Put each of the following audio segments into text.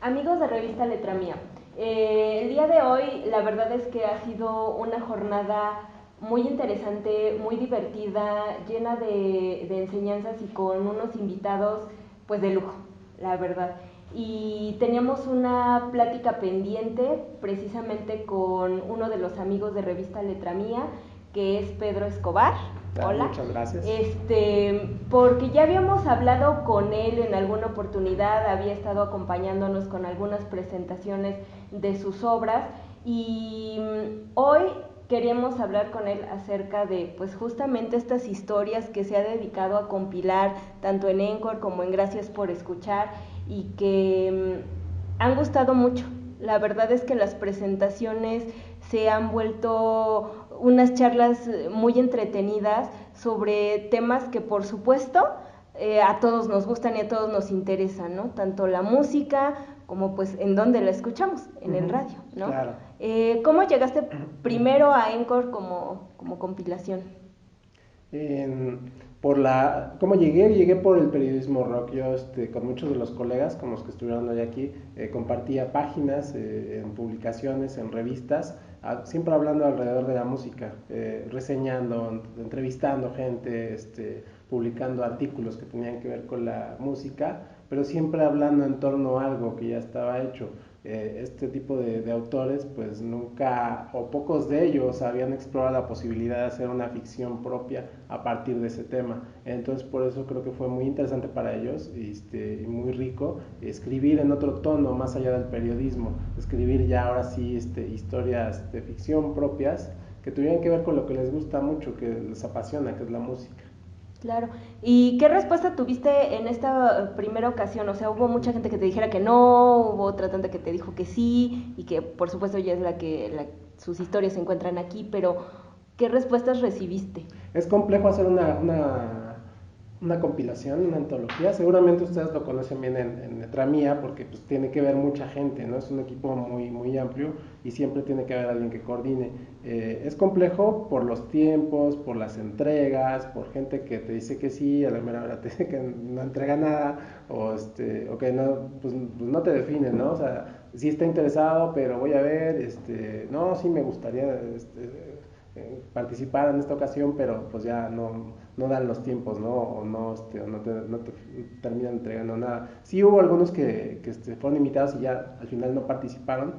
Amigos de Revista Letra Mía, el día de hoy la verdad es que ha sido una jornada muy interesante, muy divertida, llena de enseñanzas y con unos invitados pues de lujo, la verdad. Y teníamos una plática pendiente precisamente con uno de los amigos de Revista Letra Mía, que es Pedro Escobar. Hola. Muchas gracias. Porque ya habíamos hablado con él en alguna oportunidad, había estado acompañándonos con algunas presentaciones de sus obras y hoy queríamos hablar con él acerca de pues justamente estas historias que se ha dedicado a compilar tanto en Encore como en Gracias por Escuchar y que han gustado mucho. La verdad es que las presentaciones se han vuelto unas charlas muy entretenidas sobre temas que por supuesto a todos nos gustan y a todos nos interesan, ¿no? Tanto la música como pues en dónde la escuchamos, en el radio, ¿no? Claro. ¿Cómo llegaste primero a Encore como compilación? En- ¿Cómo llegué? Llegué por el periodismo rock. Yo, con muchos de los colegas con los que estuvieron hoy aquí, compartía páginas en publicaciones, en revistas, siempre hablando alrededor de la música, reseñando, entrevistando gente, publicando artículos que tenían que ver con la música, pero siempre hablando en torno a algo que ya estaba hecho. Este tipo de autores pues nunca o pocos de ellos habían explorado la posibilidad de hacer una ficción propia a partir de ese tema. Entonces por eso creo que fue muy interesante para ellos y muy rico escribir en otro tono más allá del periodismo, escribir ya ahora sí historias de ficción propias que tuvieran que ver con lo que les gusta mucho, que les apasiona, que es la música. Claro. ¿Y qué respuesta tuviste en esta primera ocasión? O sea, hubo mucha gente que te dijera que no, hubo otra tanta que te dijo que sí, y que por supuesto ya es sus historias se encuentran aquí, pero ¿qué respuestas recibiste? Es complejo hacer una compilación, una antología. Seguramente ustedes lo conocen bien en Letra Mía porque pues, tiene que ver mucha gente, ¿no? Es un equipo muy, muy amplio y siempre tiene que haber alguien que coordine. Es complejo por los tiempos, por las entregas, por gente que te dice que sí, a la mera hora te dice que no entrega nada o que no, pues no te define, ¿no? O sea, sí está interesado, pero voy a ver, no, sí me gustaría participar en esta ocasión, pero pues ya no dan los tiempos, ¿no? O no te terminan entregando nada. Sí hubo algunos que fueron invitados y ya al final no participaron,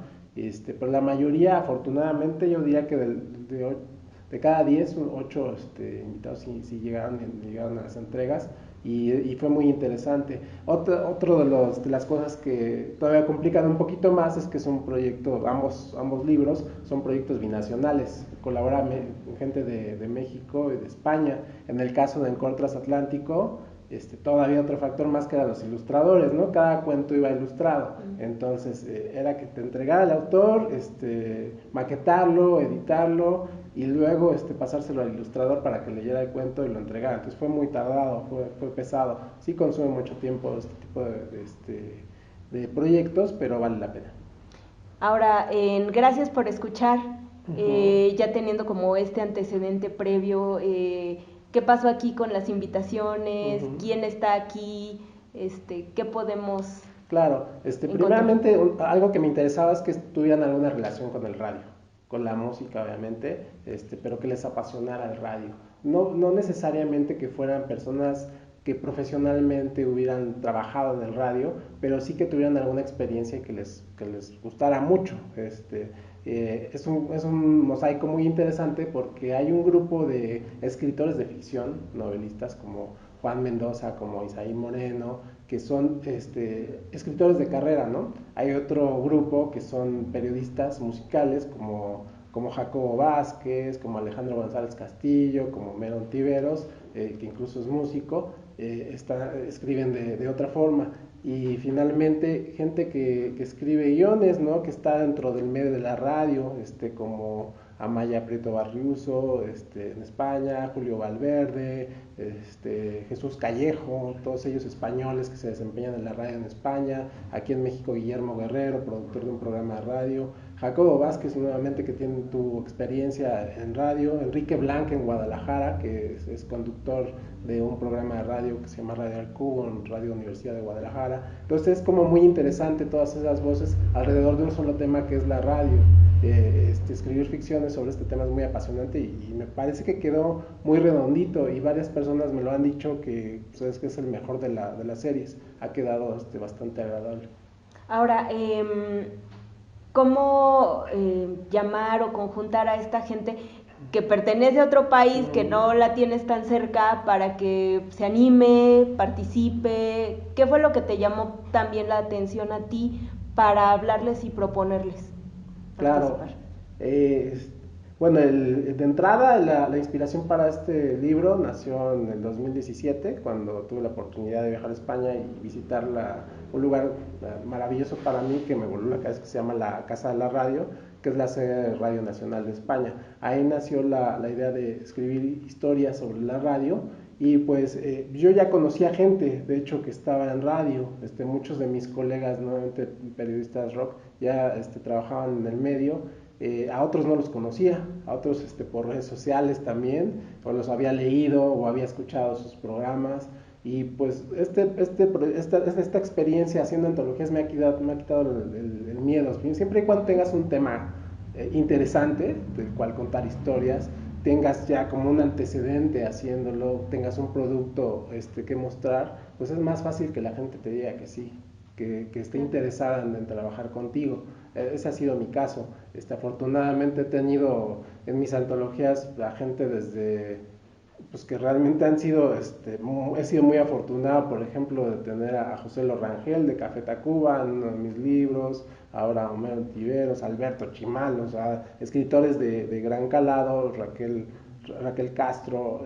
pero la mayoría, afortunadamente, yo diría que de cada 10, 8 invitados sí llegaron a las entregas y fue muy interesante. Otro de las cosas que todavía complican un poquito más es que son proyectos, ambos libros son proyectos binacionales, colaboran gente de México y de España. En el caso de Encore Transatlántico, todavía otro factor más que eran los ilustradores, ¿no? Cada cuento iba ilustrado, entonces era que te entregara el autor, maquetarlo, editarlo y luego pasárselo al ilustrador para que leyera el cuento y lo entregara. Entonces fue muy tardado, fue pesado. Sí consume mucho tiempo este tipo de proyectos, pero vale la pena. Ahora, gracias por escuchar, Uh-huh. ya teniendo como este antecedente previo, ¿qué pasó aquí con las invitaciones? Uh-huh. ¿Quién está aquí? ¿Qué podemos Claro, encontrar? primeramente algo que me interesaba es que tuvieran alguna relación con el radio, con la música obviamente, pero que les apasionara el radio. No necesariamente que fueran personas que profesionalmente hubieran trabajado en el radio, pero sí que tuvieran alguna experiencia que les gustara mucho. Es un mosaico muy interesante porque hay un grupo de escritores de ficción, novelistas como Juan Mendoza, como Isaí Moreno, que son escritores de carrera, ¿no? Hay otro grupo que son periodistas musicales como Jacobo Vázquez, como Alejandro González Castillo, como Meron Tiveros, que incluso es músico, escriben de otra forma. Y finalmente gente que escribe guiones, ¿no? Que está dentro del medio de la radio, como Amaya Prieto Barriuso, en España, Julio Valverde, Jesús Callejo, todos ellos españoles que se desempeñan en la radio en España, aquí en México Guillermo Guerrero, productor de un programa de radio, Jacobo Vázquez nuevamente, que tiene tu experiencia en radio, Enrique Blanc en Guadalajara, que es conductor de un programa de radio que se llama Radio al Cubo en Radio Universidad de Guadalajara. Entonces es como muy interesante todas esas voces alrededor de un solo tema que es la radio. Escribir ficciones sobre este tema es muy apasionante y me parece que quedó muy redondito, y varias personas me lo han dicho que, pues, que es el mejor de las series. Ha quedado bastante agradable. Ahora, ¿cómo llamar o conjuntar a esta gente que pertenece a otro país, que no la tienes tan cerca, para que se anime, participe? ¿Qué fue lo que te llamó también la atención a ti para hablarles y proponerles Claro. participar? Bueno, de entrada la inspiración para este libro nació en el 2017, cuando tuve la oportunidad de viajar a España y visitar un lugar maravilloso para mí que me voló la cabeza, que se llama la Casa de la Radio, que es la sede de Radio Nacional de España. Ahí nació la idea de escribir historias sobre la radio. Y pues yo ya conocía gente, de hecho, que estaba en radio. Muchos de mis colegas, nuevamente periodistas rock, ya trabajaban en el medio. A otros no los conocía, a otros por redes sociales también, o los había leído o había escuchado sus programas. Y pues esta experiencia haciendo antologías me ha quitado el miedo. Siempre y cuando tengas un tema interesante del cual contar historias, tengas ya como un antecedente haciéndolo, tengas un producto que mostrar, pues es más fácil que la gente te diga que sí, que esté interesada en trabajar contigo. Ese ha sido mi caso. Afortunadamente he tenido en mis antologías a gente desde, pues que realmente han sido, he sido muy afortunado, por ejemplo, de tener a José Lorangel de Café Tacuba en uno de mis libros, ahora Homero Tiveros, Alberto Chimal, o sea, escritores de gran calado, Raquel Castro,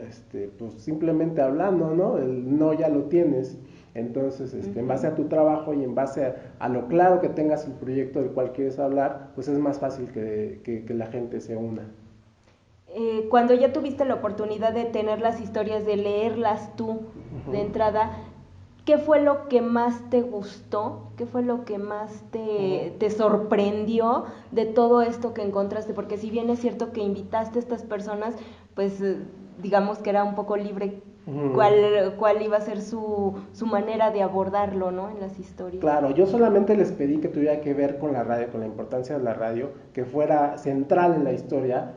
pues simplemente hablando, ¿no? El no ya lo tienes. Entonces, en base a tu trabajo y en base a lo claro que tengas el proyecto del cual quieres hablar, pues es más fácil que la gente se una. Cuando ya tuviste la oportunidad de tener las historias, de leerlas tú de entrada, ¿qué fue lo que más te gustó? ¿Qué fue lo que más te sorprendió de todo esto que encontraste? Porque si bien es cierto que invitaste a estas personas, pues digamos que era un poco libre cuál iba a ser su manera de abordarlo, ¿no? En las historias. Claro, yo solamente les pedí que tuviera que ver con la radio, con la importancia de la radio, que fuera central en la historia,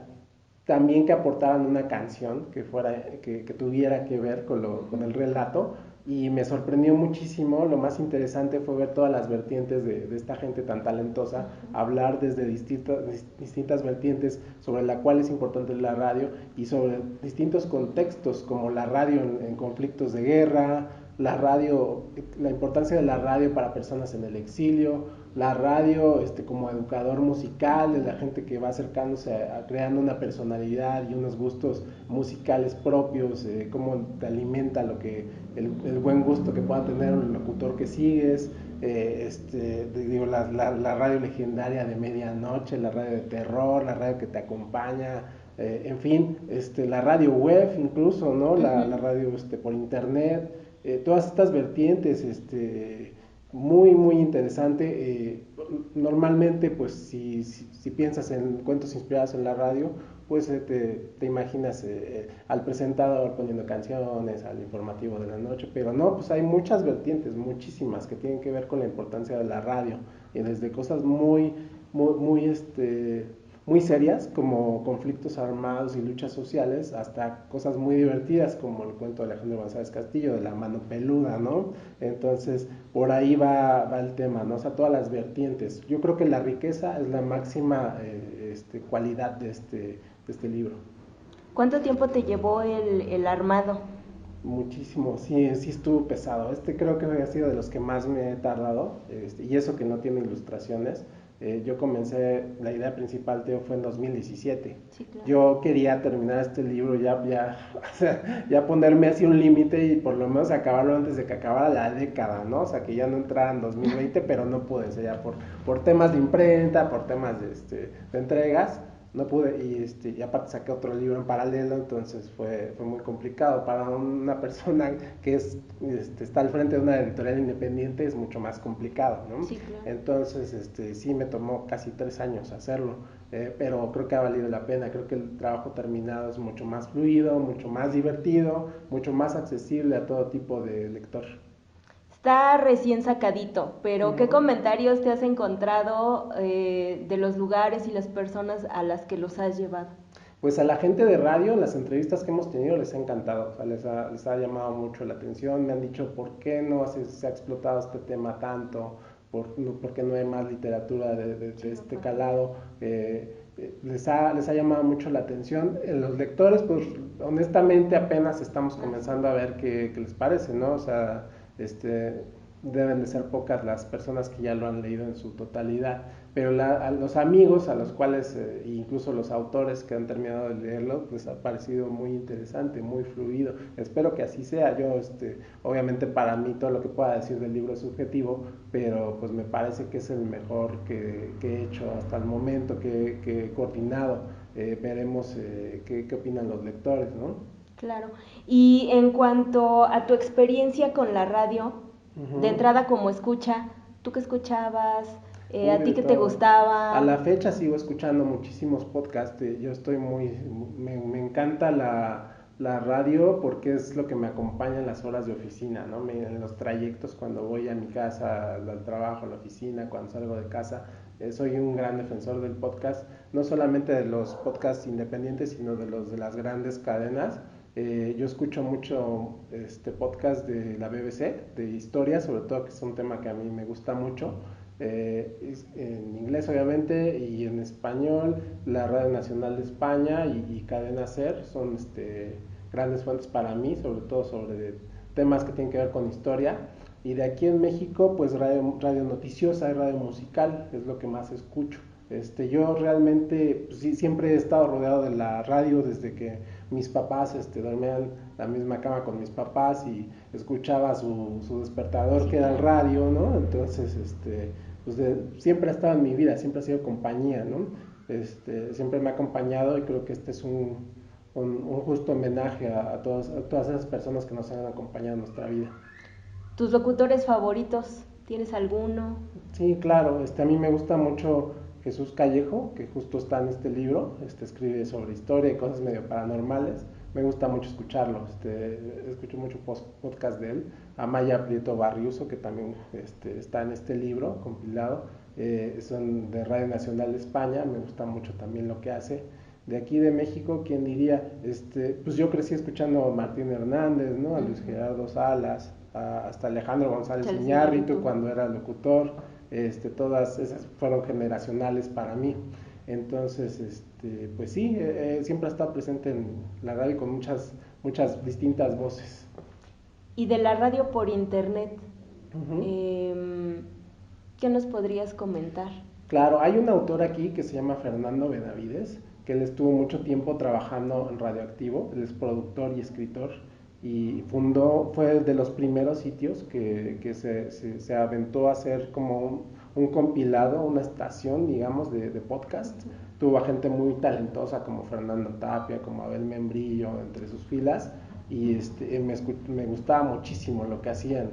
también que aportaran una canción que tuviera que ver con el relato, y me sorprendió muchísimo. Lo más interesante fue ver todas las vertientes de esta gente tan talentosa, hablar desde distintas vertientes sobre la cual es importante la radio y sobre distintos contextos, como la radio en conflictos de guerra, la importancia de la radio para personas en el exilio, la radio como educador musical, de la gente que va acercándose creando una personalidad y unos gustos musicales propios, cómo te alimenta el buen gusto que pueda tener un locutor que sigues, la radio legendaria de medianoche, la radio de terror, la radio que te acompaña, en fin, la radio web incluso, ¿no? La radio por internet, todas estas vertientes, muy muy interesante. Normalmente pues si piensas en cuentos inspirados en la radio, pues te imaginas al presentador poniendo canciones, al informativo de la noche, pero no, pues hay muchas vertientes, muchísimas, que tienen que ver con la importancia de la radio, y desde cosas muy serias como conflictos armados y luchas sociales, hasta cosas muy divertidas como el cuento de Alejandro González Castillo de la mano peluda, ¿no? Entonces por ahí va el tema, ¿no? O sea, todas las vertientes. Yo creo que la riqueza es la máxima cualidad de este libro. ¿Cuánto tiempo te llevó el armado? Muchísimo, sí estuvo pesado. Creo que ha sido de los que más me he tardado, y eso que no tiene ilustraciones. Yo comencé, la idea principal, Teo, fue en 2017. Sí, claro. Yo quería terminar este libro o sea, ya ponerme así un límite y por lo menos acabarlo antes de que acabara la década, ¿no? O sea, que ya no entrara en 2020, pero no pude, o sea, ya por temas de imprenta, por temas de entregas, no pude, y aparte saqué otro libro en paralelo, entonces fue muy complicado. Para una persona que está al frente de una editorial independiente es mucho más complicado, ¿no? Sí, claro. Entonces, sí me tomó casi 3 años hacerlo, pero creo que ha valido la pena. Creo que el trabajo terminado es mucho más fluido, mucho más divertido, mucho más accesible a todo tipo de lector. Está recién sacadito, pero ¿qué Uh-huh. comentarios te has encontrado de los lugares y las personas a las que los has llevado? Pues a la gente de radio, las entrevistas que hemos tenido les ha encantado, o sea, les ha llamado mucho la atención, me han dicho por qué no se ha explotado este tema tanto, por qué no hay más literatura de este calado. Les ha llamado mucho la atención. Los lectores, pues honestamente apenas estamos comenzando a ver qué les parece, ¿no? O sea, deben de ser pocas las personas que ya lo han leído en su totalidad, pero a los amigos a los cuales, incluso los autores que han terminado de leerlo, pues ha parecido muy interesante, muy fluido. Espero que así sea. Yo, obviamente para mí todo lo que pueda decir del libro es subjetivo, pero pues me parece que es el mejor que he hecho hasta el momento, que he coordinado. Veremos qué opinan los lectores, ¿no? Claro. Y en cuanto a tu experiencia con la radio, de Uh-huh. entrada como escucha, ¿tú qué escuchabas? ¿A Uy, ti de qué te todo. A gustaba? la fecha sigo escuchando muchísimos podcasts. Yo estoy me encanta la radio porque es lo que me acompaña en las horas de oficina, ¿no? En los trayectos cuando voy a mi casa, al trabajo, a la oficina, cuando salgo de casa. Soy un gran defensor del podcast, no solamente de los podcasts independientes, sino de los de las grandes cadenas. Yo escucho mucho podcast de la BBC, de historia, sobre todo, que es un tema que a mí me gusta mucho. En inglés obviamente, y en español la Radio Nacional de España y Cadena Ser son grandes fuentes para mí, sobre todo sobre temas que tienen que ver con historia. Y de aquí en México, pues radio noticiosa y radio musical es lo que más escucho. Yo realmente, pues, sí, siempre he estado rodeado de la radio desde que mis papás dormían en la misma cama con mis papás y escuchaba su despertador, Sí, que era el claro. radio, ¿no? Entonces, pues siempre ha estado en mi vida, siempre ha sido compañía, ¿no? Siempre me ha acompañado, y creo que este es un justo homenaje a todas esas personas que nos han acompañado en nuestra vida. ¿Tus locutores favoritos? ¿Tienes alguno? Sí, claro, a mí me gusta mucho Jesús Callejo, que justo está en este libro. Escribe sobre historia y cosas medio paranormales. Me gusta mucho escucharlo, escucho mucho podcast de él. Amaya Prieto Barriuso, que también está en este libro compilado. Son de Radio Nacional de España, me gusta mucho también lo que hace. De aquí de México, ¿quién diría? Pues yo crecí escuchando a Martín Hernández, ¿no? A Luis Gerardo Salas, hasta Alejandro González Chales Iñárritu Iñárritu. cuando era locutor. Todas esas fueron generacionales para mí. Entonces, pues sí, siempre ha estado presente en la radio con muchas distintas voces. Y de la radio por internet, Uh-huh. ¿qué nos podrías comentar? Claro, hay un autor aquí que se llama Fernando Benavides, que él estuvo mucho tiempo trabajando en Radioactivo. Él es productor y escritor, y fue de los primeros sitios que se aventó a hacer como un compilado, una estación, digamos, de podcast. Tuvo a gente muy talentosa como Fernando Tapia, como Abel Membrillo entre sus filas, y me gustaba muchísimo lo que hacían.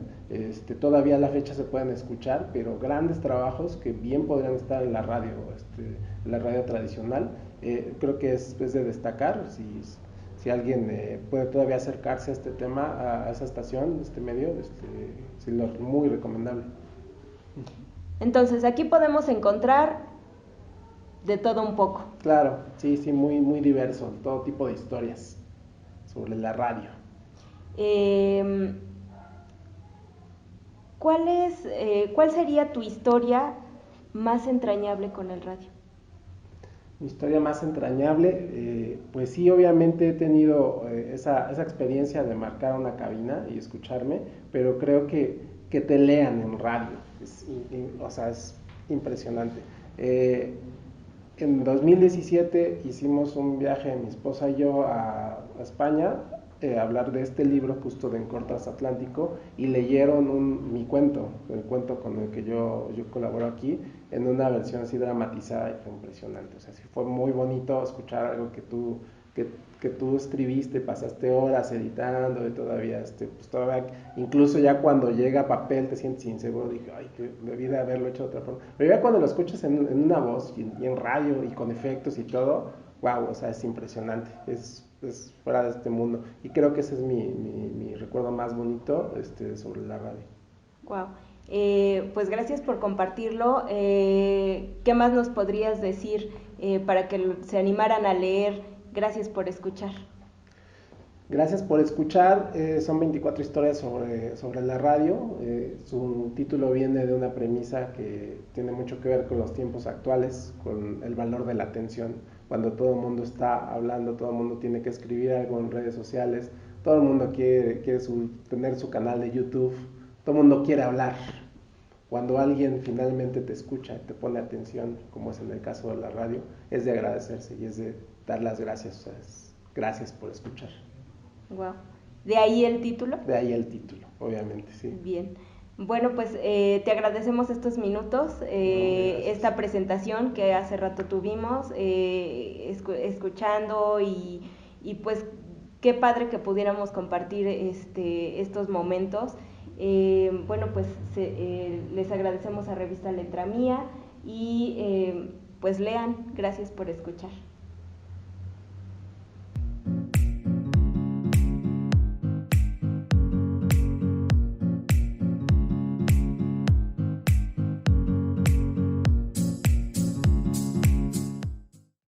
Todavía a la fecha se pueden escuchar, pero grandes trabajos que bien podrían estar en la radio tradicional. Creo que es de destacar. Si alguien puede todavía acercarse a este tema, a esa estación, este medio, sí, muy recomendable. Entonces, aquí podemos encontrar de todo un poco. Claro, sí, sí, muy diverso, todo tipo de historias sobre la radio. Eh, ¿Cuál sería tu historia más entrañable con el radio? Mi historia más entrañable, pues sí, obviamente he tenido esa experiencia de marcar una cabina y escucharme, pero creo que te lean en radio, o sea, es impresionante. En 2017 hicimos un viaje, mi esposa y yo, a España, hablar de este libro justo de En Transatlántico y leyeron mi cuento, el cuento con el que yo colaboro aquí, en una versión así dramatizada y fue impresionante. O sea, sí fue muy bonito escuchar algo que tú escribiste, pasaste horas editando y todavía, pues todavía, incluso ya cuando llega a papel te sientes inseguro, dije, ay, que debí de haberlo hecho de otra forma. Pero ya cuando lo escuchas en una voz y en radio y con efectos y todo, wow, o sea, es impresionante, es fuera de este mundo. Y creo que ese es mi recuerdo más bonito sobre la radio. Wow. Pues gracias por compartirlo. ¿Qué más nos podrías decir para que se animaran a leer? Gracias por escuchar. Gracias por escuchar. Son 24 historias sobre la radio. Su título viene de una premisa que tiene mucho que ver con los tiempos actuales, con el valor de la atención. Cuando todo el mundo está hablando, todo el mundo tiene que escribir algo en redes sociales, todo el mundo quiere tener su canal de YouTube, todo el mundo quiere hablar. Cuando alguien finalmente te escucha, te pone atención, como es en el caso de la radio, es de agradecerse y es de dar las gracias. O sea, gracias por escuchar. Wow. ¿De ahí el título? De ahí el título, obviamente, sí. Bien. Bueno, pues te agradecemos estos minutos, esta presentación que hace rato tuvimos, escuchando y pues qué padre que pudiéramos compartir estos momentos. Bueno, pues les agradecemos a Revista Letra Mía y pues lean. Gracias por escuchar.